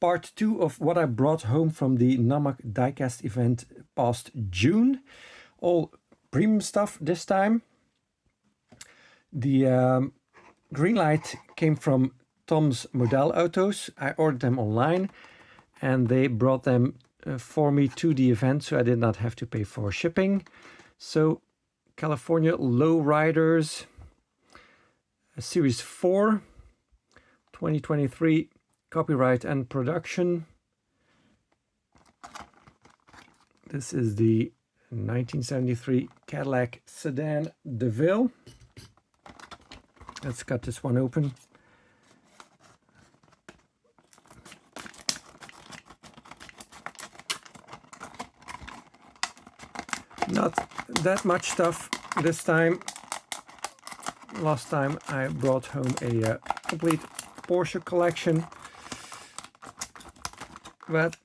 part 2 of what I brought home from the NAMAC Diecast event past June. All premium stuff this time. The Greenlight came from Tom's Model Autos. I ordered them online and they brought them for me to the event, so I did not have to pay for shipping. So California Lowriders Series 4 2023 copyright and production. This is the 1973 Cadillac sedan DeVille. Let's cut this one open. Not that much stuff this time. Last time I brought home a complete Porsche collection, but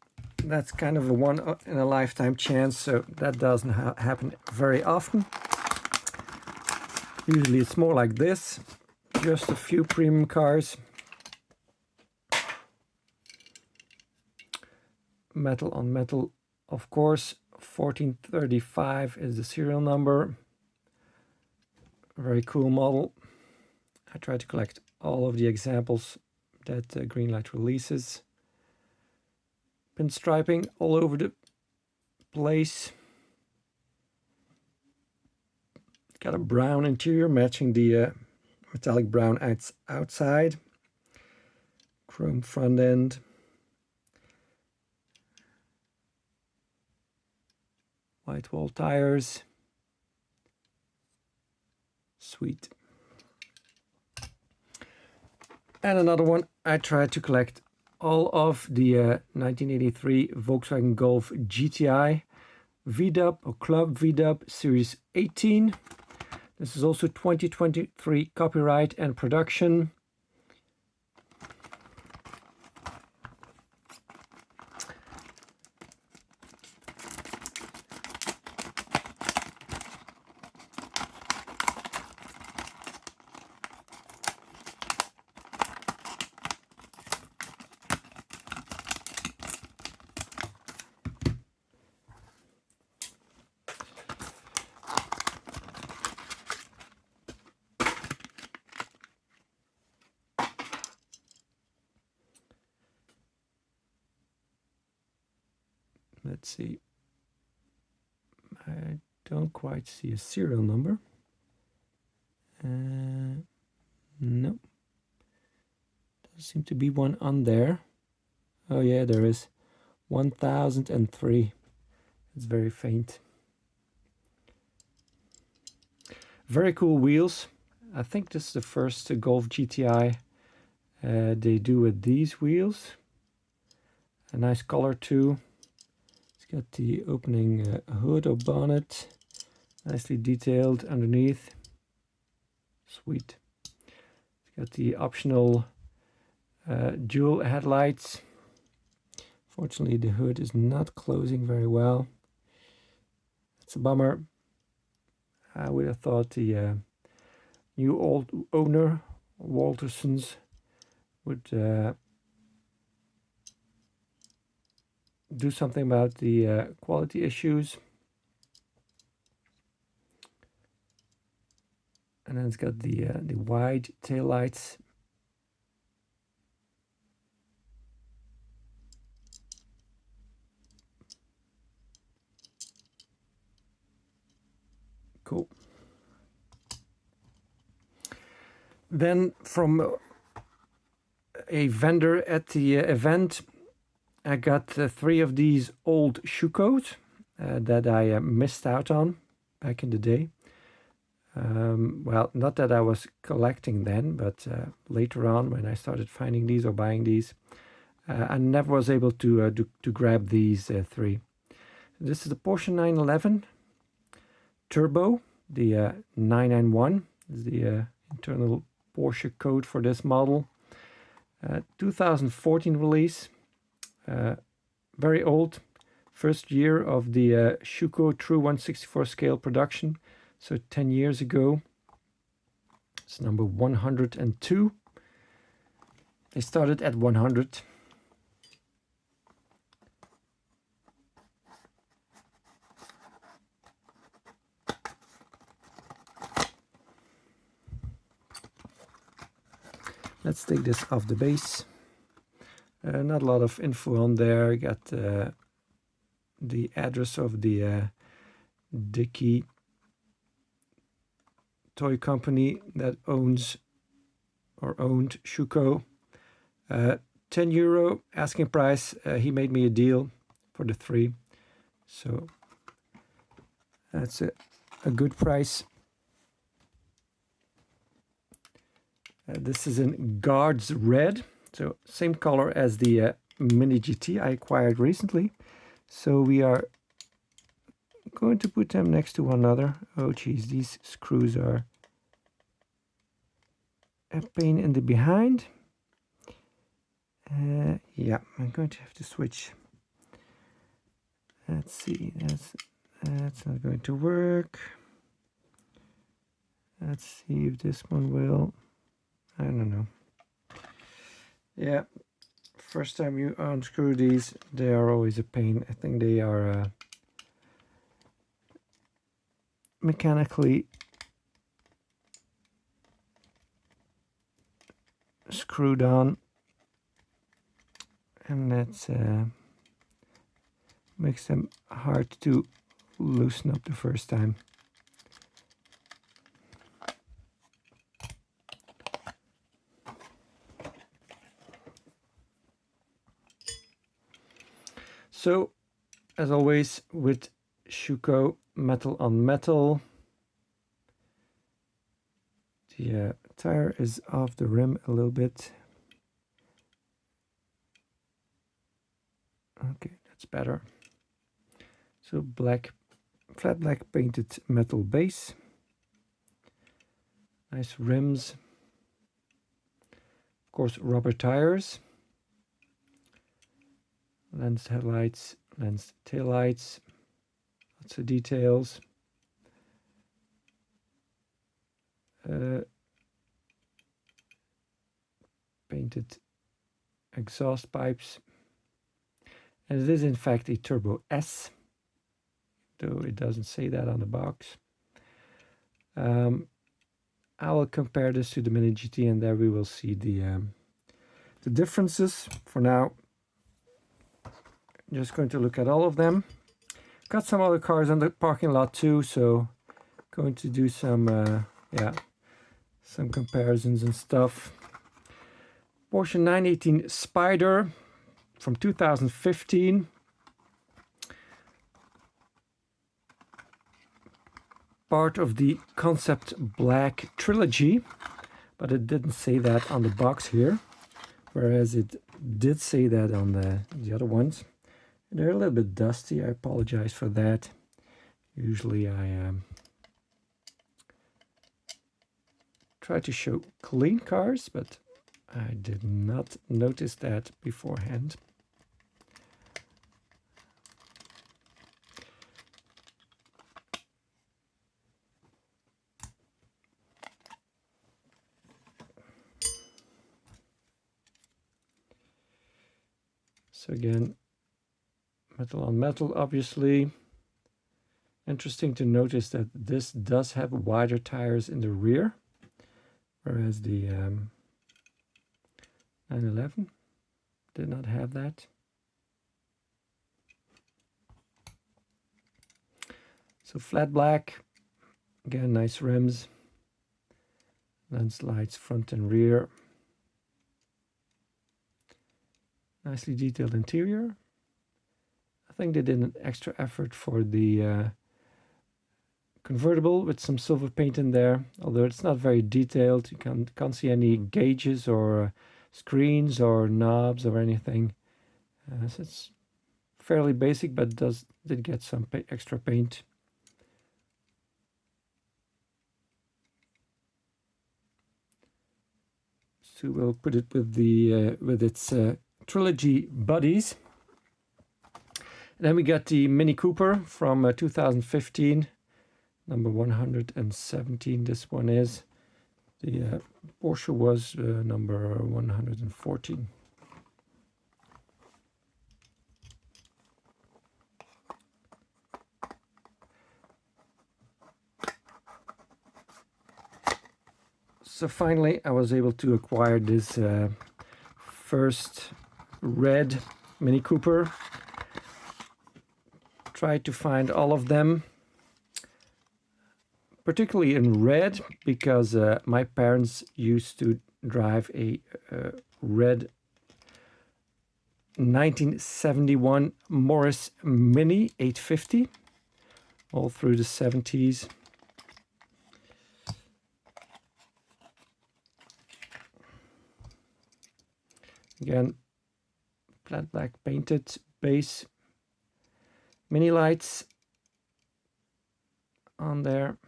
that's kind of a one in a lifetime chance, so that doesn't happen very often. Usually it's more like this, just a few premium cars. Metal on metal, of course. 1435 is the serial number. Very cool model. I try to collect all of the examples that Greenlight releases. Pinstriping all over the place. Got a brown interior matching the metallic brown outside. Chrome front end. White wall tires. Sweet. And another one, I tried to collect all of the 1983 Volkswagen Golf GTI VDub or Club VDub Series 18. This is also 2023 copyright and production. Let's see. I don't quite see a serial number. No. Doesn't seem to be one on there. Oh yeah, there is. 1003. It's very faint. Very cool wheels. I think this is the first Golf GTI they do with these wheels. A nice color too. It's got the opening hood or bonnet. Nicely detailed underneath. Sweet. It's got the optional dual headlights. Fortunately, the hood is not closing very well. It's a bummer. I would have thought the new old owner, Waltersons, would do something about the quality issues. And then it's got the wide tail lights. Cool. Then from a vendor at the event, I got 3 of these old Schucos that I missed out on back in the day. Well, not that I was collecting then, but later on when I started finding these or buying these, I never was able to grab these 3. This is the Porsche 911 Turbo, the 991 is the internal Porsche code for this model. 2014 release, very old, first year of the Schuco True 164 scale production, so 10 years ago. It's number 102. They started at 100. Let's take this off the base. Not a lot of info on there. You got the address of the Diecast toy company that owns or owned Schuco. 10 euro asking price. He made me a deal for the 3, so that's a good price. This is in Guards Red, so same color as the Mini GT I acquired recently. So we are going to put them next to one another. Oh geez, these screws are a pain in the behind. Yeah, I'm going to have to switch. Let's see, that's not going to work. Let's see if this one will. I don't know. Yeah, first time you unscrew these, they are always a pain. I think they are mechanically screwed on, and that's makes them hard to loosen up the first time. So, as always with Schuco, metal on metal. The tire is off the rim a little bit. Okay, that's better. So black, flat black painted metal base. Nice rims. Of course, rubber tires. Lens headlights, lens taillights. Lots of details. Painted exhaust pipes. And it is in fact a Turbo S, though it doesn't say that on the box. I will compare this to the Mini GT, and there we will see the differences. For now, I'm just going to look at all of them. Got some other cars on the parking lot too, so going to do some some comparisons and stuff. Porsche 918 Spider from 2015. Part of the Concept Black trilogy, but it didn't say that on the box here, whereas it did say that on the other ones. They're a little bit dusty. I apologize for that. Usually I try to show clean cars, but I did not notice that beforehand. So again, metal on metal, obviously. Interesting to notice that this does have wider tires in the rear, whereas the 911 did not have that. So flat black, again, nice rims, lens lights front and rear. Nicely detailed interior. I think they did an extra effort for the convertible with some silver paint in there, although it's not very detailed. You can't see any gauges or screens or knobs or anything. So it's fairly basic, but did get some extra paint. So we'll put it with the with its trilogy buddies. And then we got the Mini Cooper from 2015, number 117. This one is. The Porsche was number 114. So finally I was able to acquire this first red Mini Cooper. Tried to find all of them, particularly in red, because my parents used to drive a red 1971 Morris Mini 850 all through the 70s. Again, flat black painted base, mini lights on there.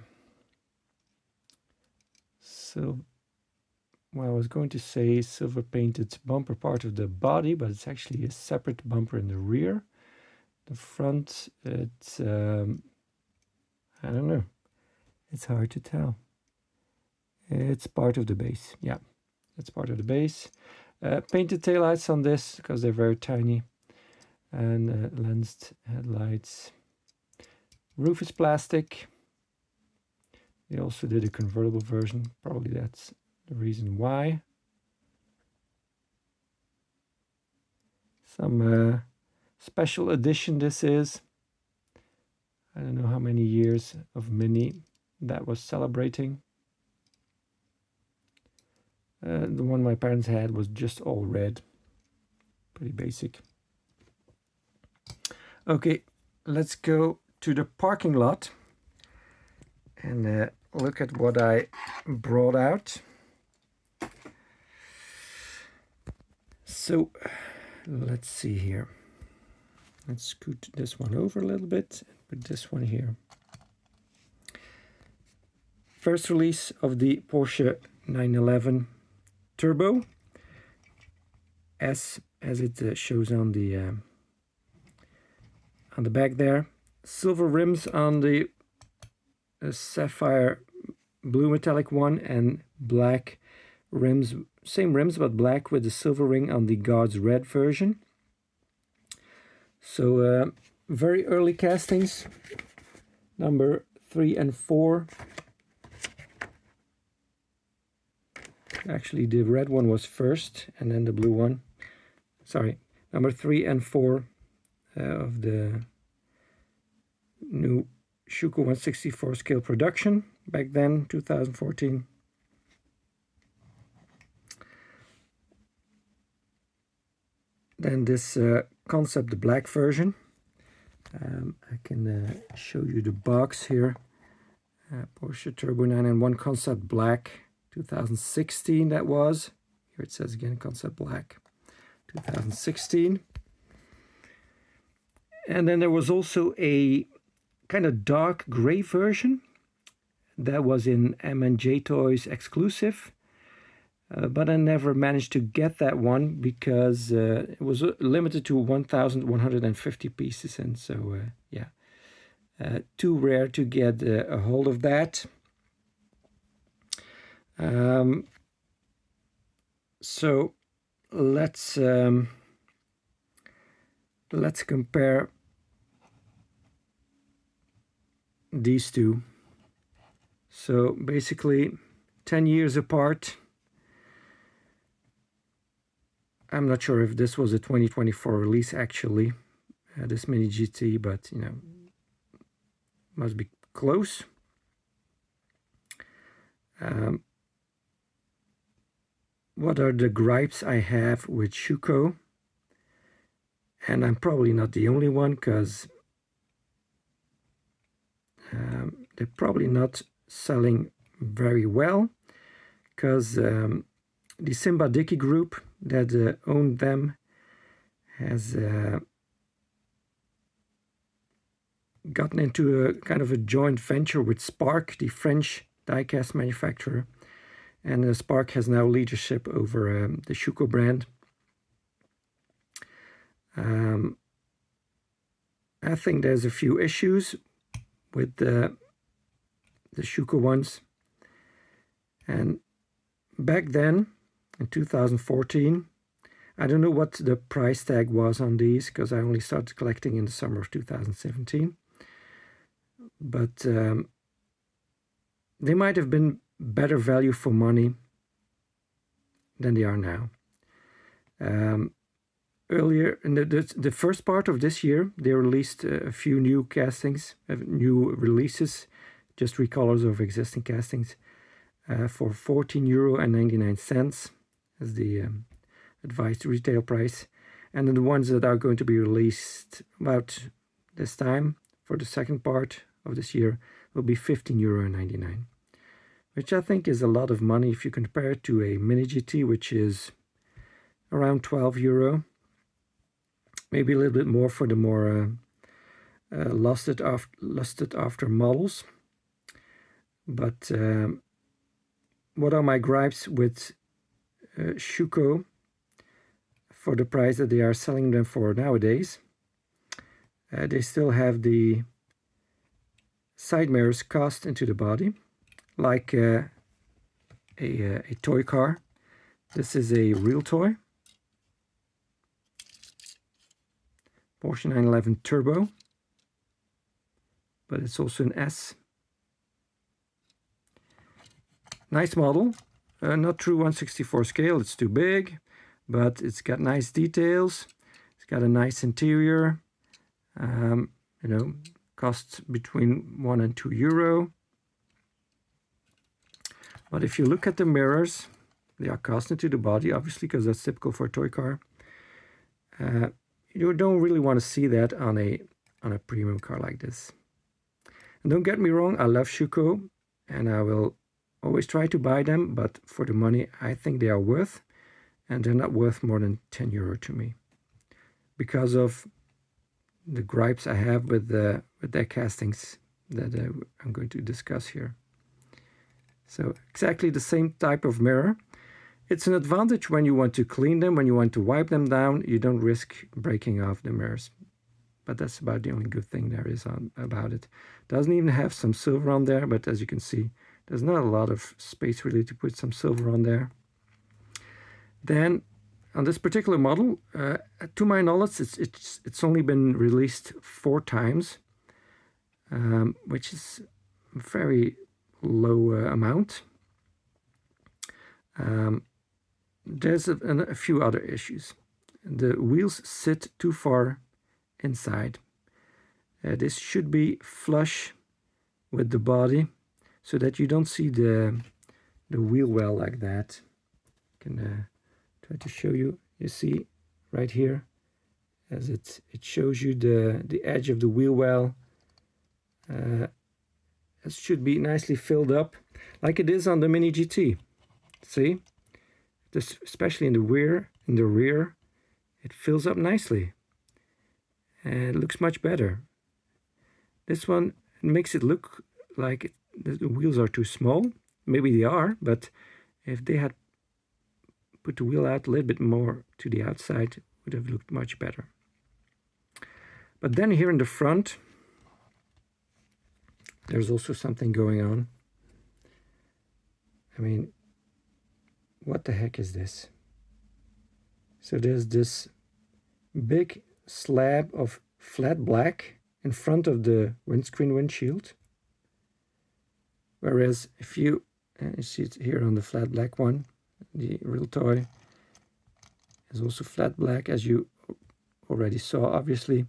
So, well, I was going to say silver painted bumper part of the body, but it's actually a separate bumper in the rear. The front, it's, I don't know, it's hard to tell. It's part of the base, yeah, it's part of the base. Painted taillights on this because they're very tiny, and lensed headlights. Roof is plastic. They also did a convertible version, probably that's the reason why. Some special edition this is. I don't know how many years of Mini that was celebrating. The one my parents had was just all red. Pretty basic. Okay, let's go to the parking lot and look at what I brought out. So let's see here. Let's scoot this one over a little bit and put this one here. First release of the Porsche 911 Turbo, as it shows on the back there. Silver rims on the sapphire blue metallic one, and black rims, same rims but black with the silver ring on the God's Red version. So very early castings, number 3 and 4. Actually, the red one was first and then the blue one. Sorry, number 3 and 4 of the new Schuco 164 scale production back then, 2014. Then this concept black version. I can show you the box here. Porsche Turbo 911 Concept Black 2016 that was. Here it says again Concept Black 2016. And then there was also a kind of dark gray version that was in M&J Toys exclusive. But I never managed to get that one because it was limited to 1,150 pieces, and so yeah, too rare to get a hold of that. So let's compare these two. So basically 10 years apart. I'm not sure if this was a 2024 release actually, this Mini GT, but you know, must be close. What are the gripes I have with Schuco? And I'm probably not the only one, because they're probably not selling very well, because the Simba Dickey group that owned them has gotten into a kind of a joint venture with Spark, the French diecast manufacturer, and Spark has now leadership over the Schuco brand. I think there's a few issues with the Schuco ones, and back then in 2014, I don't know what the price tag was on these because I only started collecting in the summer of 2017, but they might have been better value for money than they are now. Earlier, in the first part of this year, they released a few new castings, new releases, just recolors of existing castings for €14.99 as the advised retail price. And then the ones that are going to be released about this time for the second part of this year will be €15.99, which I think is a lot of money if you compare it to a Mini GT, which is around €12. Maybe a little bit more for the more lusted after models. But what are my gripes with Schuco for the price that they are selling them for nowadays? They still have the side mirrors cast into the body, like a toy car. This is a real toy. Porsche 911 Turbo, but it's also an S. Nice model, not true 1/64 scale, it's too big, but it's got nice details. It's got a nice interior. Costs between €1 and €2. But if you look at the mirrors, they are cast into the body, obviously, because that's typical for a toy car. You don't really want to see that on a premium car like this. And don't get me wrong, I love Schuco, and I will always try to buy them, but for the money I think they are worth, and they're not worth more than €10 to me, because of the gripes I have with their castings that I'm going to discuss here. So exactly the same type of mirror. It's an advantage when you want to clean them, when you want to wipe them down, you don't risk breaking off the mirrors. But that's about the only good thing there is about it. Doesn't even have some silver on there, but as you can see, there's not a lot of space really to put some silver on there. Then on this particular model, to my knowledge, it's only been released 4 times, which is a very low amount. There's a few other issues. The wheels sit too far inside. This should be flush with the body so that you don't see the wheel well like that. I can try to show you. You see right here, as it shows you the edge of the wheel well. It should be nicely filled up like it is on the Mini GT. See? This, especially in the rear, it fills up nicely. And it looks much better. This one makes it look like the wheels are too small. Maybe they are, but if they had put the wheel out a little bit more to the outside, it would have looked much better. But then here in the front, there's also something going on. I mean, what the heck is this? So there's this big slab of flat black in front of the windshield. Whereas if you see it here on the flat black one, the real toy is also flat black, as you already saw, obviously.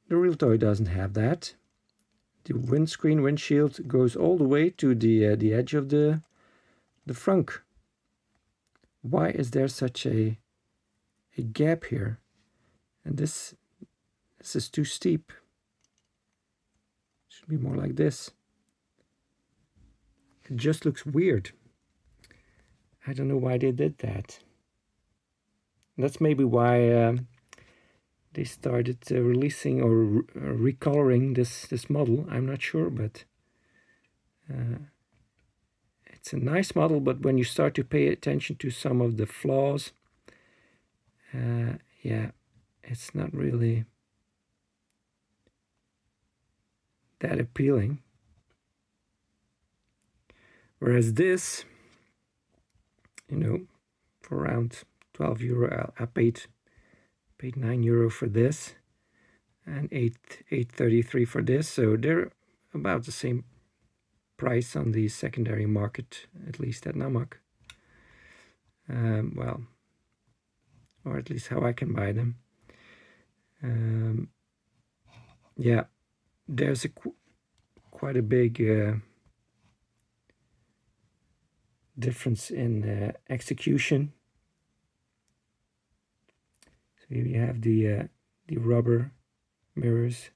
The real toy doesn't have that. The windshield goes all the way to the edge of the frunk. Why is there such a gap here? And this is too steep. It should be more like this. It just looks weird. I don't know why they did that. That's maybe why they started releasing or recoloring this model. I'm not sure, but it's a nice model. But when you start to pay attention to some of the flaws, yeah, it's not really that appealing. Whereas this, for around €12, I paid €9 for this, and $8.33 for this. So they're about the same price on the secondary market, at least at NAMAC. Well, or at least how I can buy them. Yeah, there's quite a big difference in execution. So here you have the rubber mirrors.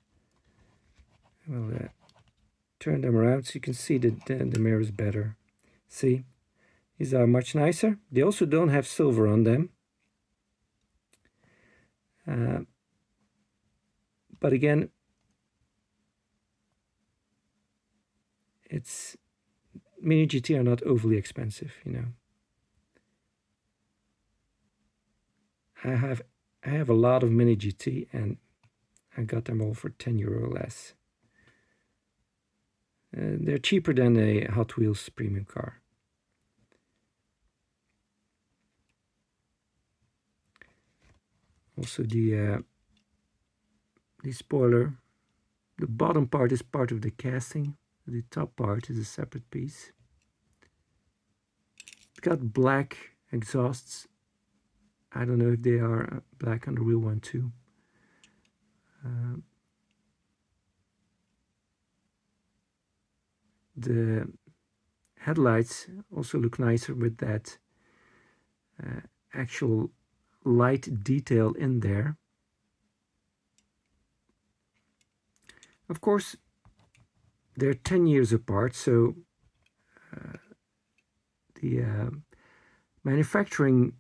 We'll turn them around so you can see the mirrors better. See, these are much nicer. They also don't have silver on them. But again, Mini GT are not overly expensive, you know. I have a lot of Mini GT and I got them all for €10 less. They're cheaper than a Hot Wheels premium car. Also the spoiler, the bottom part is part of the casting. The top part is a separate piece. It's got black exhausts. I don't know if they are black on the real one too. The headlights also look nicer with that actual light detail in there. Of course, they're 10 years apart, so the manufacturing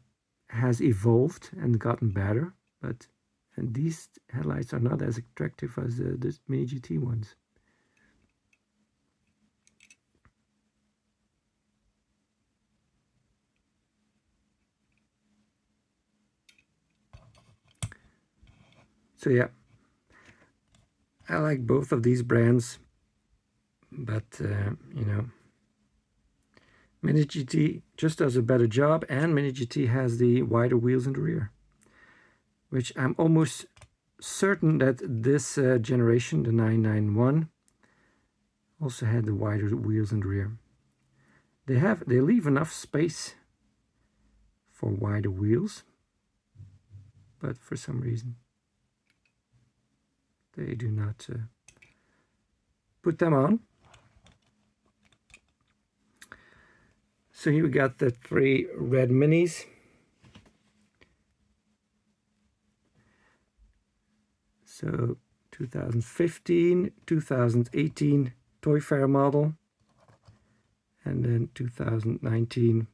has evolved and gotten better, and these headlights are not as attractive as the Mini GT ones. So yeah, I like both of these brands, but you know, Mini GT just does a better job, and Mini GT has the wider wheels in the rear, which I'm almost certain that this generation, the 991, also had the wider wheels in the rear. They leave enough space for wider wheels, but for some reason they do not put them on. So here we got the 3 red minis. So 2015, 2018 Toy Fair model, and then 2019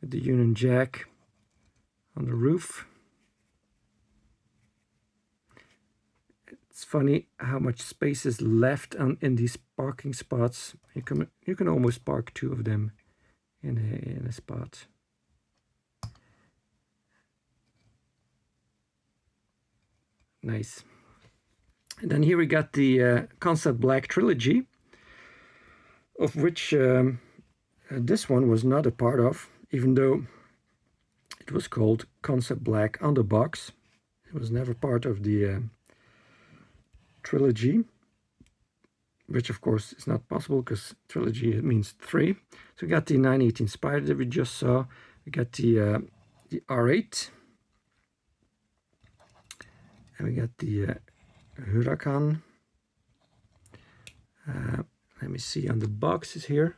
with the Union Jack on the roof. It's funny how much space is left in these parking spots. You can almost park 2 of them in a spot. Nice. And then here we got the Concept Black trilogy, of which this one was not a part of, even though it was called Concept Black on the box. It was never part of the trilogy, which of course is not possible because trilogy means 3. So we got the 918 Spider that we just saw. We got the R8, and we got the Huracan. Let me see on the boxes here.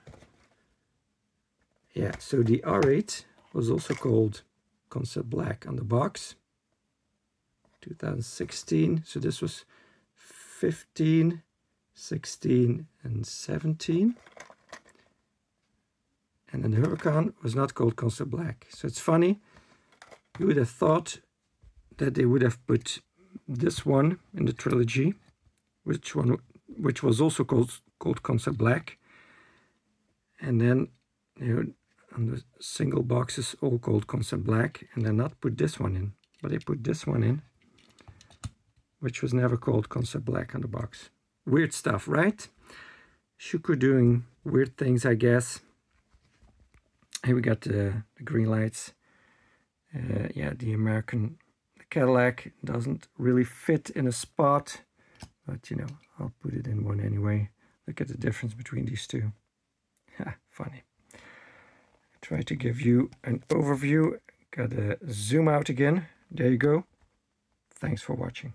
Yeah, so the R8 was also called Concept Black on the box. 2016. So this was 15, 16, and 17. And then the Huracan was not called Concept Black. So it's funny, you would have thought that they would have put this one in the trilogy, which was also called Concept Black. And then, you know, on the single boxes all called Concept Black, and then not put this one in. But they put this one in, which was never called Concept Black on the box. Weird stuff, right? Schuco doing weird things, I guess. Here we got the green lights. Yeah, the American Cadillac doesn't really fit in a spot, but you know, I'll put it in one anyway. Look at the difference between these two. Funny. Try to give you an overview. Gotta zoom out again. There you go. Thanks for watching.